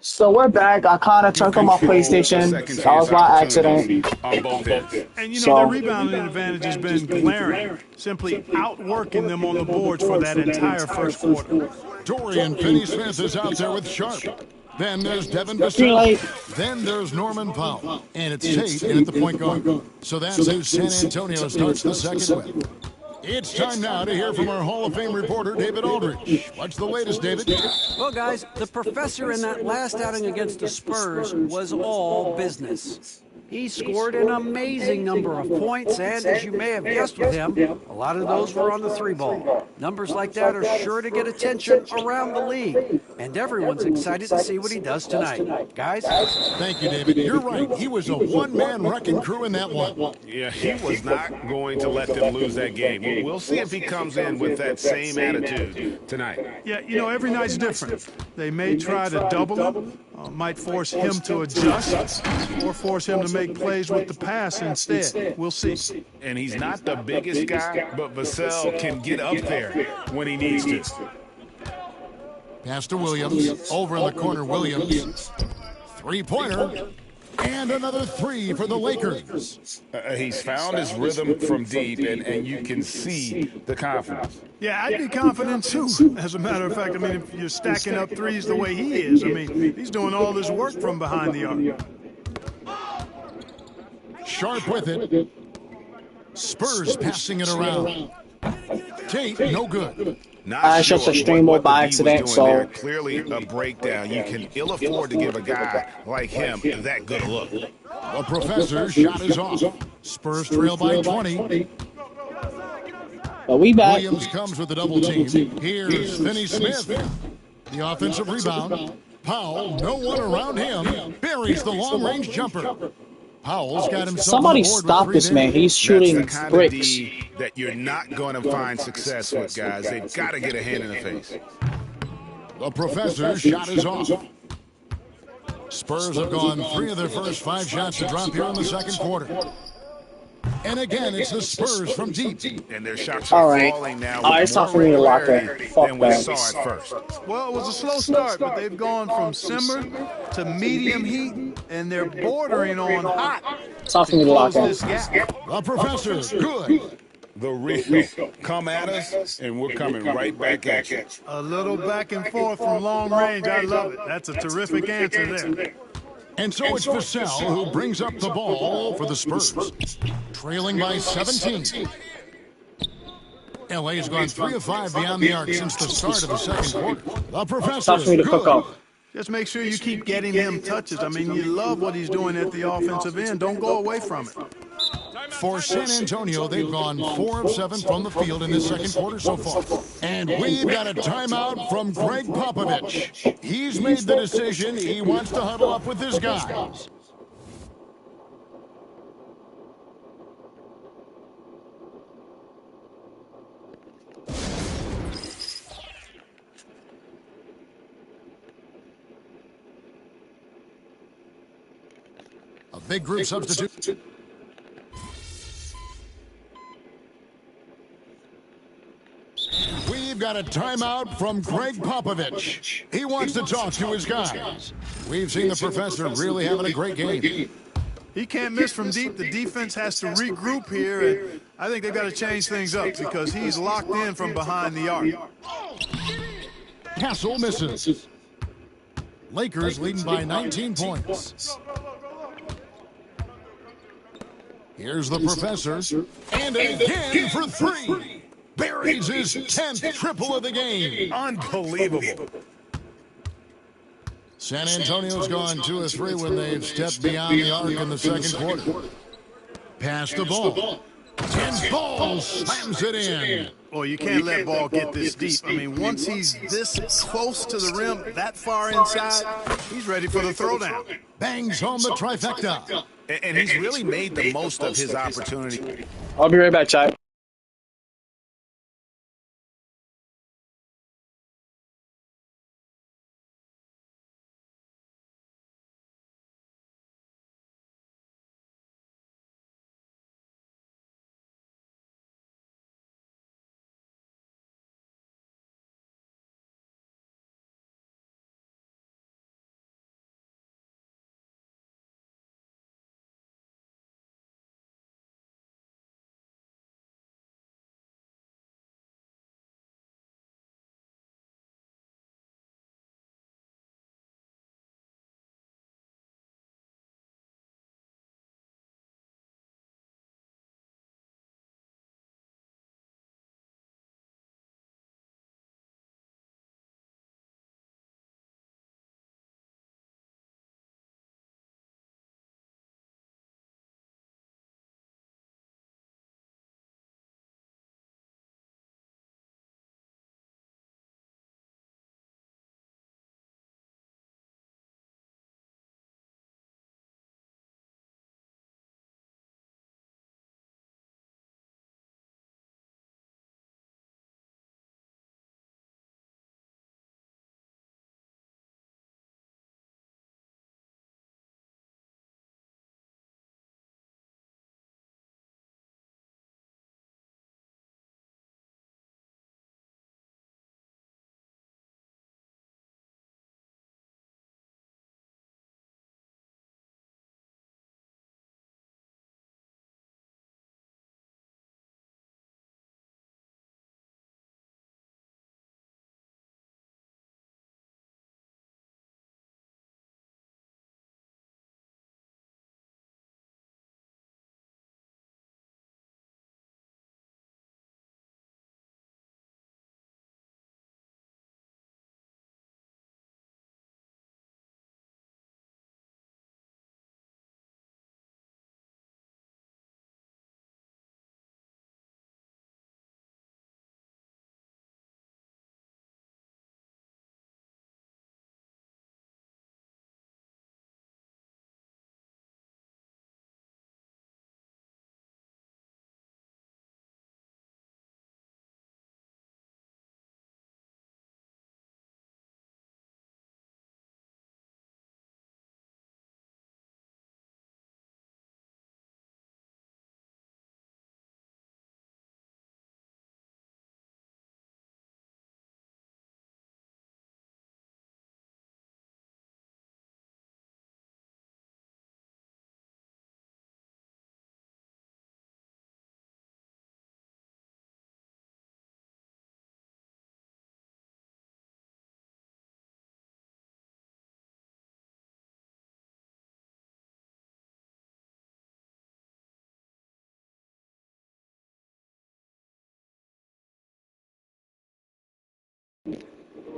So we're back. I kind of You turned on my control a PlayStation. second That chance was by accident. opportunity on both ends. And, their So rebounding advantage has been glaring, simply outworking them on the boards for that entire first quarter. Dorian Finney-Smith is out there with Sharp. Then there's Devin green Vassell. light. Then there's Norman Powell. And it's Tate in at the point guard. So that's who San Antonio starts the second with. It's time now to hear from our Hall of Fame reporter, David Aldridge. What's the latest, David? Well, guys, the professor in that last outing against the Spurs was all business. He scored an amazing number of points, and as you may have guessed with him, a lot of those were on the three ball. Numbers like that are sure to get attention around the league, and everyone's excited to see what he does tonight. Guys? Thank you, David. You're right. He was a one-man wrecking crew in that one. Yeah, he was not going to let them lose that game. We'll see if he comes in with that same attitude tonight. Yeah, every night's different. They may try to double him, might force him to adjust, or force him to make plays with the pass instead. We'll see. And he's not the biggest guy, but Vassell can get up there when he needs to. Pass to Williams. Over in the corner, Williams. Three-pointer. And another three for the Lakers. He's found his rhythm from deep, and you can see the confidence. Yeah, I'd be confident too. As a matter of fact, if you're stacking up threes the way he is, he's doing all this work from behind the arc. Sharp with it. Spurs passing it around. Tate, no good. I shut the stream mode by accident, so Clearly a breakdown. You can ill afford to give a guy like him that good a look. The professor's shot is off. Spurs trail by 20. but we back. Williams comes with the double team. Here's Finney-Smith. The offensive rebound. Powell, no one around him. Buries the long-range jumper. Powell's got himself. Somebody stop this man. He's shooting That's the kind bricks. of D that you're not going to find success with, guys. They've got to get a hand in the face. The professor's shot is off. Spurs have gone 3 of their first 5 shots to drop here in the second quarter. And again, it's the Spurs from deep. And their shots are falling now. It's not for me to lock in. Fuck than we that. saw at first. Well, it was a slow start, but they've gone from simmer to medium heat, and they're bordering on hot. It's not for me to lock Close in. this gap. The professor's good. The real come at us, and we're coming right back at you. A little back and forth from long range. I love it. That's a terrific answer there. And so it's Vassell who brings up the ball for the Spurs. Trailing by 17. LA's gone 3 of 5 beyond the arc since the start of the second quarter. The professor's Tough for me to cook up. Just make sure you keep getting him touches. You love what he's doing at the offensive end. Don't go away from it. For San Antonio, they've gone 4 of 7 from the field in this second quarter so far. And we've got a timeout from Greg Popovich. He's made the decision. He wants to huddle up with his guys. A big group substitute. We've got a timeout from Greg Popovich. He wants to talk to his guys. We've seen the professor really having a great game. He can't miss from deep. The defense has to regroup here, and I think they've got to change things up because he's locked in from behind the arc. Castle misses. Lakers leading by 19 points. Here's the professor. And again for 3. Buries his 10th triple of the game. Unbelievable. San Antonio's gone 2 of 3 when they've stepped beyond the arc in the second quarter. Pass the ball. And Ball slams it in. Well, you can't let Ball get this deep. Once he's this close to the rim, that far inside, he's ready for the throwdown. Bangs home the trifecta. And he's really made the most of his opportunity. I'll be right back, chat.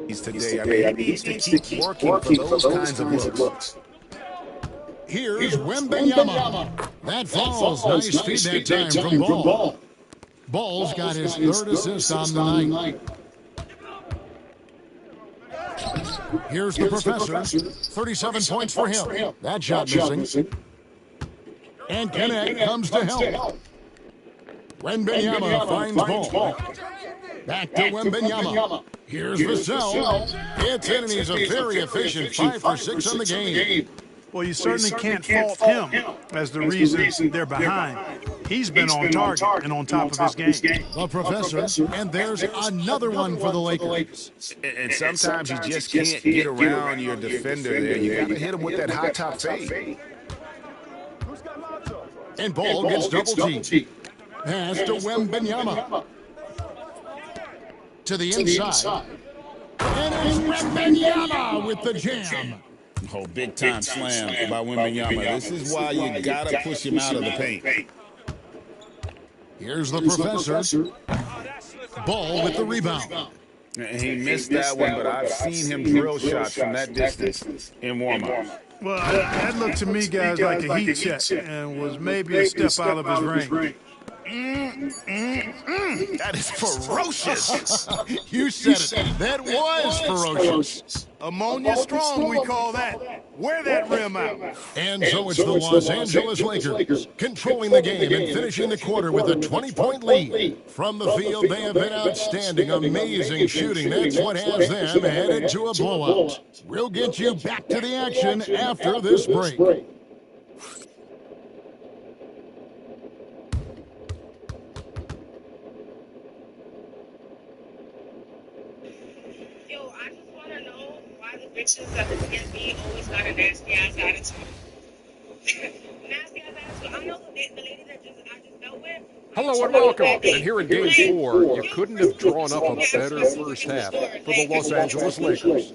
Today. I mean, he needs to keep working for those kinds of looks. Here's Wembanyama. That falls. Nice feed that time from Ball. Ball's got his third assist on the night. Here's the professor. 37 points for him. That shot missing. And Kenneth comes to help. Wembanyama finds Ball. Back to Wembanyama. Here's Vassell. It's in, and he's a very efficient 5 for 6 on the game. Well, you certainly can't fault him as the reason they're behind. He's been on target and on top of his game. The professor, and there's another one for the Lakers. And sometimes you just can't get around your defender there. You got to hit him with that high top fade. And Ball gets double-teamed. Pass to Wembanyama. To the inside. And it's Wembanyama with the jam. Oh, big-time slam by Wembanyama. This is why you got to push him out of the paint. Here's the professor. Ball with the rebound. He missed that one, but I've seen him drill shots from that distance in warm-up. Well, that looked to me, guys, like a heat check and was maybe a step out of his range. That is ferocious. You said it. That was ferocious. Ammonia strong, we call that. Wear that rim out. And so it's the Los Angeles Lakers controlling the game and finishing the quarter with a 20-point lead. From the field, they have been outstanding, amazing shooting. That's what has them headed to a blowout. We'll get you back to the action after this break. Bitches that the DMV always got a nasty ass attitude. Nasty ass attitude. I know the lady that I just dealt with. Hello and welcome. And here in Game 4, you couldn't have drawn up a better first half for the Los Angeles Lakers.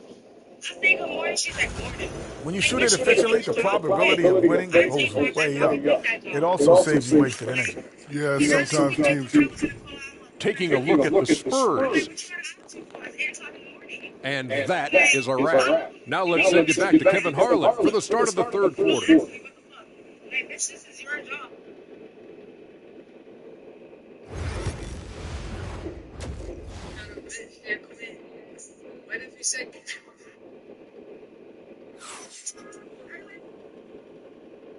I say good morning, she's like, morning. When you shoot it efficiently, the probability of winning goes way up. It also saves you wasted energy. Yeah, sometimes teams. Taking a look at the Spurs. And that is a wrap. Now let's send you back to Kevin Harlan for the start of the third quarter. This is your job. What did you say?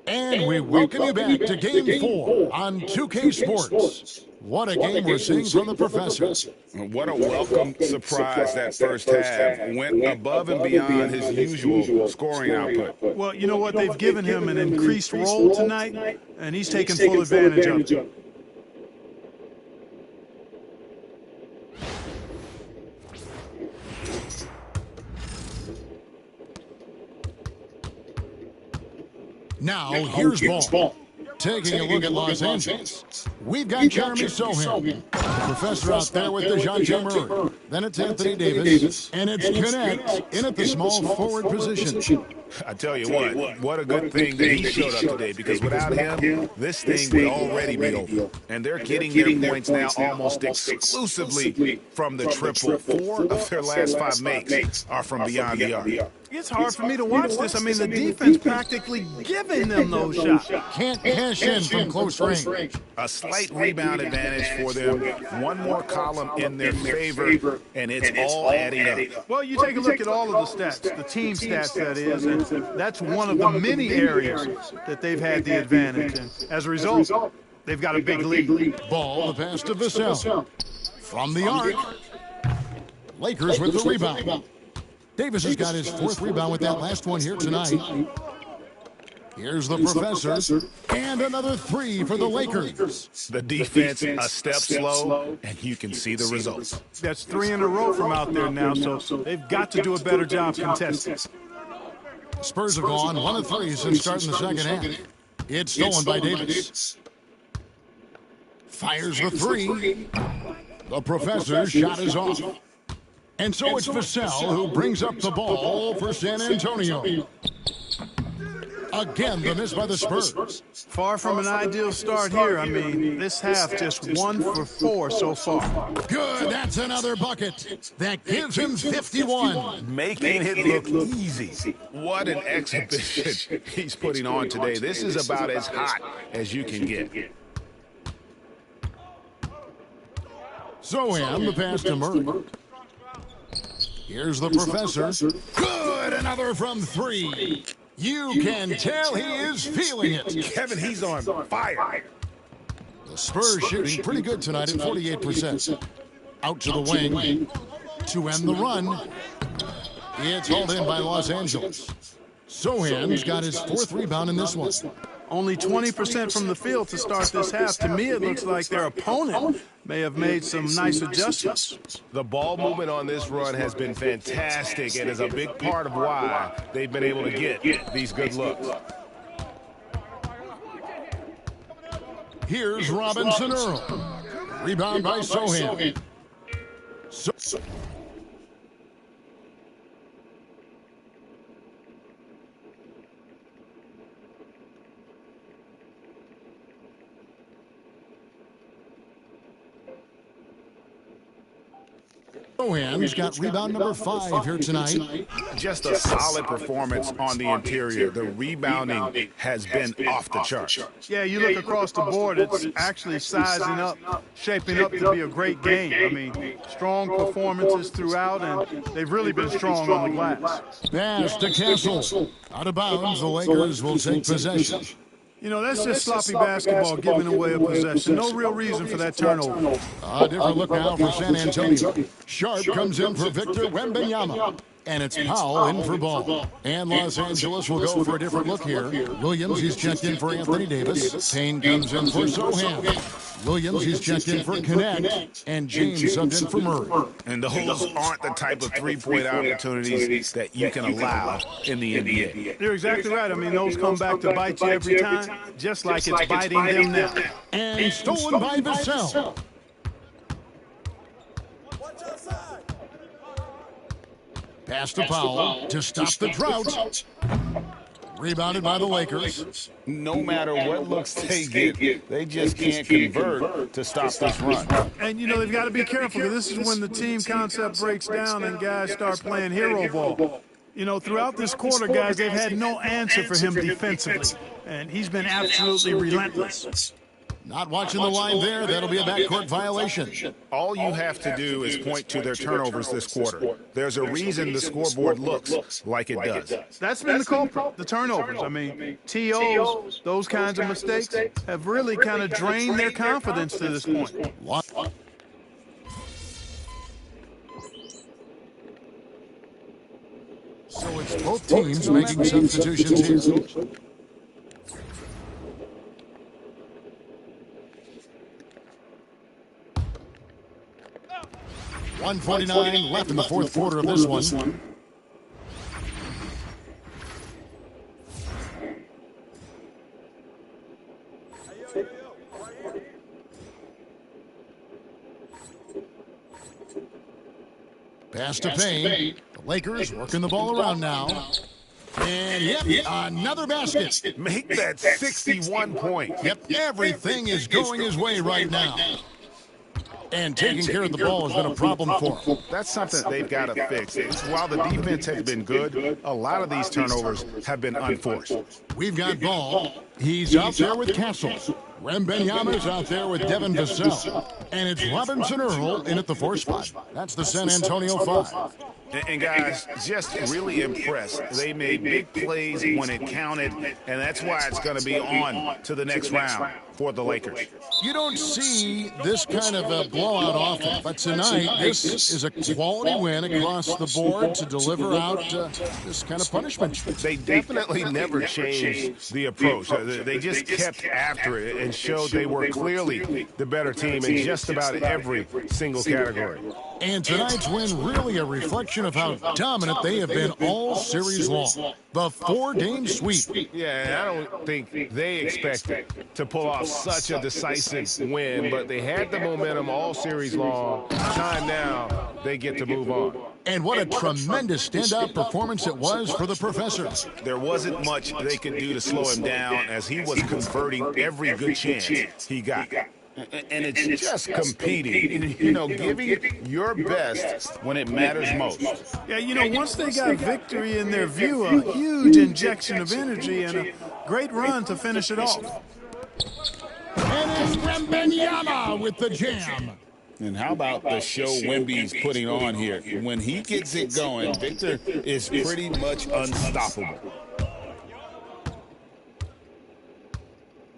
And we welcome you back to Game 4 on 2K Sports. What a game we're seeing from the professor. What a welcome surprise that first half. Went above and beyond his usual scoring output. Well, you know what? They've given him an increased role tonight, and he's taken full advantage of it. Now, here's Ball. Taking a look at Los Angeles. We've got Jeremy Sohan. The professor out there with DeJounte Murray. Then it's Anthony Davis. And it's Kenneth in at the small forward position. I tell you what a good thing that he showed up today, because without him, this thing would already be over. And they're getting their points now almost exclusively from the triple. 4 of their last 5 makes are from beyond the arc. It's hard for me to watch this. I mean, the defense practically giving them those shots. Can't cash in from close range. A slight rebound advantage for them. One more column in their favor, and it's all adding up. Well, you take a look at all of the stats, the team stats, that is, and that's one of the many areas that they've had the advantage. And as a result, they've got a big lead. Ball, the pass to Vassell. From the arc. Lakers with the rebound. Davis has got his 4th rebound with that last one here tonight. Here's the professor. And another 3 for the Lakers. The defense a step slow, and you can see the results. That's 3 in a row from out there now, so they've got to do a better job contesting. Spurs have gone 1 of 3 since starting the second half. It's stolen by Davis. Fires the 3. The professor's shot is off. And so it's Vassell who brings up the ball for San Antonio. Again, the miss by the Spurs. Far from an ideal start here. I mean, this half just 1 for 4 so far. Good, that's another bucket. That gives him 51. Making it look easy. What an exhibition he's putting on today. This is about as hot as you can get. Sohan, the pass to Murray. Here's the professor. Good, another from 3. You can tell he is feeling it. Kevin, he's on fire. The Spurs shooting pretty good tonight at 48%. Out to the wing to end the run. It's hauled in by Los Angeles. Sohan's got his 4th rebound in this one. Only 20% from the field to start this half. To me, it looks like their opponent may have made some nice adjustments. The ball movement on this run has been fantastic and is a big part of why they've been able to get these good looks. Here's Robinson Earl. Rebound by Sohan. Sohan's got rebound number 5 here tonight. Just a solid performance on the interior. The rebounding has been off the charts. Yeah, you look across the board, it's actually sizing up, shaping up to be a great game. I mean, strong performances throughout, and they've really been strong on the glass. Pass to Castle. Out of bounds, the Lakers will take possession. You know, that's just sloppy basketball, giving away a possession. No real reason for that turnover. A different look now for San Antonio. Sharp comes in for Victor Wembanyama. And it's Powell in for Ball. And Los Angeles will go for a different look here. Williams, he's checked in for Anthony Davis. Payne comes in for Sohan. Williams, he's checked in for Connect. And James subbed in for Murray. And those aren't the type of three-point opportunities that you can allow in the NBA. You're exactly right. I mean, those come back to bite you every time, just like it's biting them now. And stolen by Vassell. Pass to Powell to stop the drought. Rebounded by the Lakers. No matter what looks they get, they just can't convert to stop this run. And, you know, they've got to be careful, because this is when the team concept breaks down and guys start playing hero ball. You know, throughout this quarter, guys, they've had no answer for him defensively, and he's been absolutely relentless. Not watching the line there. That'll be a backcourt violation. All you have to do is point to their turnovers this quarter. There's a reason the scoreboard looks like it does. That's been the culprit, the turnovers. I mean, TOs, those kinds of mistakes have really kind of drained their confidence to this point. So it's both teams making substitutions here. .149 left in the 4th quarter of this one. Pass to Payne. The Lakers working the ball around now. And, yep, another basket. Make that 61 point. Yep, everything is going his way right now. And taking care of the ball has been a problem for him. That's something they've got to fix. While the defense has been good, a lot of these turnovers have been unforced. We've got Ball. He's out there with Castle. Wembanyama's out there with Devin Vassell. And it's Robinson Earl in at the 4 spot. That's the San Antonio 5. And guys, just really impressed. They made big plays when it counted, and that's why it's going to be on to the next round for the Lakers. You don't see this kind of a blowout often, but tonight this is a quality win across the board to deliver out this kind of punishment. They definitely never changed the approach. They just kept after it and showed they were clearly the better team in just about every single category. And tonight's win really a reflection of how dominant they have been all series long. The 4-game sweep. Yeah, I don't think they expected to pull off such a decisive win, but they had the momentum all series long. Time now, they get to move on. And what a tremendous standout performance it was for the professor. There wasn't much they could do to slow him down as he was converting every good chance he got. And it's just competing, giving it your best when it matters most. Yeah, once they got victory in their view, a huge injection of energy and a great run to finish it off. And it's Wembanyama with the jam. And how about the show Wemby's putting on here? When he gets it going, Victor is pretty much unstoppable.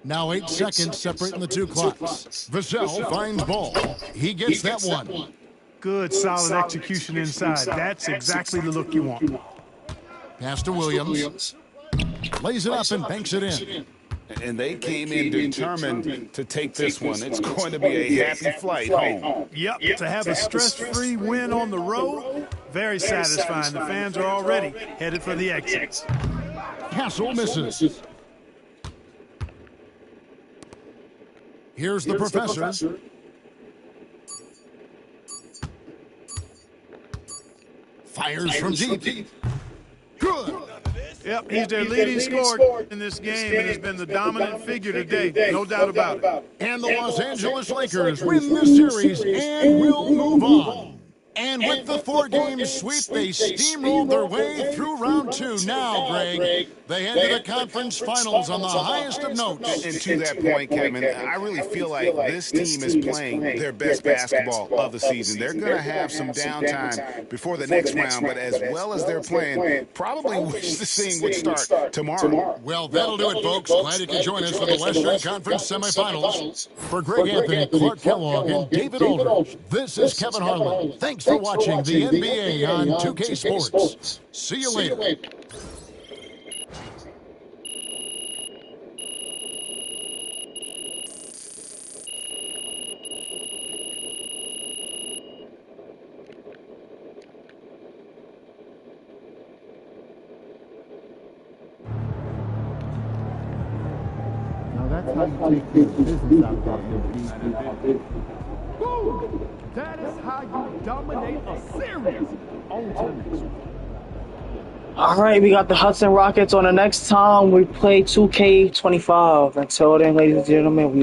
Now 8 seconds separating the two clocks. Vassell finds ball. He gets that one. Good, solid execution inside. That's exactly the look you want. Pass to Williams. Lays it up and banks it in. And they came in determined to take this one. It's going to be a happy flight home. Yep, to have a stress-free win on the road, very satisfying. The fans are already headed for the exits. Castle misses. Here's the professor. Fires from deep. Good. Yep, he's their leading scorer in this game and has been the dominant figure today, no doubt about it. And the Los Angeles Lakers win this series and will move on. And with the 4-game sweep, they steamrolled their way through round 2. Now, Greg, they head to the conference finals on the highest of notes. And to that point, Kevin, I really feel like this team is playing their best basketball of the season. They're going to have some downtime before the next round, but as well as they're playing, probably wish this thing would start tomorrow. Well, that'll do it, folks. Glad you could join us for the Western Conference semifinals. For Greg Anthony, Clark Kellogg, and David Aldridge, this is Kevin Harlan. Thanks for watching the NBA on 2K Sports. See you later. Now that's how you take care of business out there. Woo! That is how you dominate a series. On to the next one. All right, we got the Hudson Rockets on the next time we play 2K25. Until then, ladies and gentlemen, we are